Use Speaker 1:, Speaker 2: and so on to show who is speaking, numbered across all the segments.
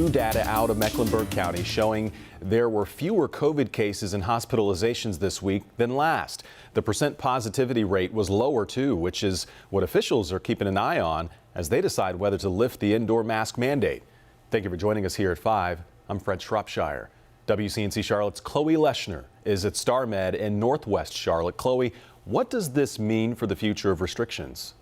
Speaker 1: new data out of Mecklenburg County showing there were fewer COVID cases and hospitalizations this week than last. The percent positivity rate was lower too, which is what officials are keeping an eye on as they decide whether to lift the indoor mask mandate. Thank you for joining us here at 5. I'm Fred Shropshire. WCNC Charlotte's Chloe Leshner is at StarMed in Northwest Charlotte. Chloe, what does this mean for the future of restrictions?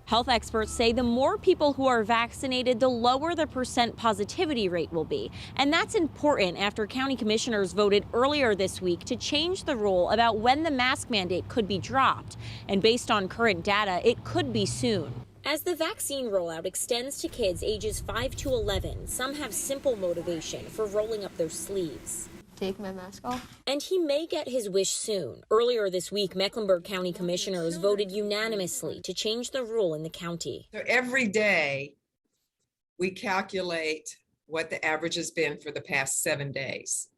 Speaker 2: Health experts say the more people who are vaccinated, the lower the percent positivity rate will be. And that's important after county commissioners voted earlier this week to change the rule about when the mask mandate could be dropped. And based on current data, it could be soon. As the vaccine rollout extends to kids ages 5 to 11, some have simple motivation for rolling up their sleeves.
Speaker 3: Take my mask off.
Speaker 2: And he may get his wish soon. Earlier this week, Mecklenburg County commissioners voted unanimously to change the rule in the county.
Speaker 4: So every day we calculate what the average has been for the past 7 days.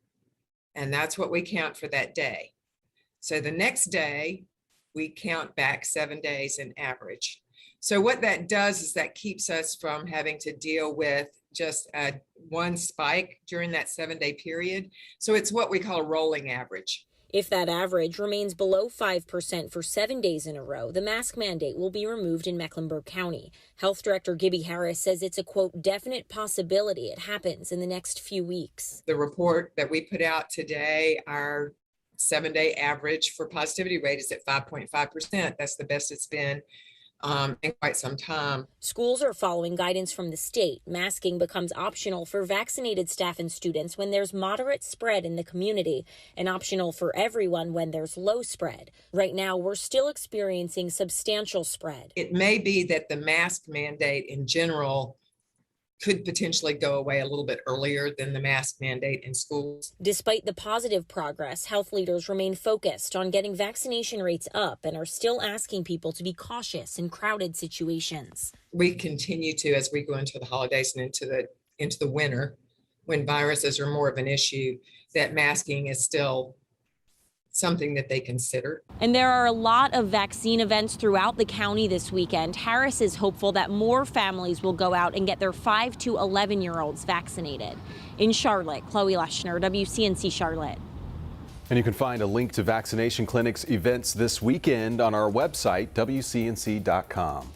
Speaker 4: And that's what we count for that day. So the next day we count back 7 days in average. So what that does is that keeps us from having to deal with just one spike during that 7-day period. So it's what we call a rolling average.
Speaker 2: If that average remains below 5% for 7 days in a row, the mask mandate will be removed in Mecklenburg County. Health Director Gibby Harris says it's a, quote, definite possibility it happens in the next few weeks.
Speaker 4: The report that we put out today, our 7-day average for positivity rate is at 5.5%. That's the best it's been in quite some time.
Speaker 2: Schools are following guidance from the state. Masking becomes optional for vaccinated staff and students when there's moderate spread in the community and optional for everyone when there's low spread. Right now, we're still experiencing substantial spread.
Speaker 4: It may be that the mask mandate in general could potentially go away a little bit earlier than the mask mandate in schools.
Speaker 2: Despite the positive progress, health leaders remain focused on getting vaccination rates up and are still asking people to be cautious in crowded situations.
Speaker 4: We continue to, as we go into the holidays and into the winter, when viruses are more of an issue, that masking is still something that they consider.
Speaker 2: And there are a lot of vaccine events throughout the county this weekend. Harris is hopeful that more families will go out and get their 5 to 11-year-olds vaccinated. In Charlotte, Chloe Leshner, WCNC Charlotte.
Speaker 1: And you can find a link to vaccination clinics events this weekend on our website, WCNC.com.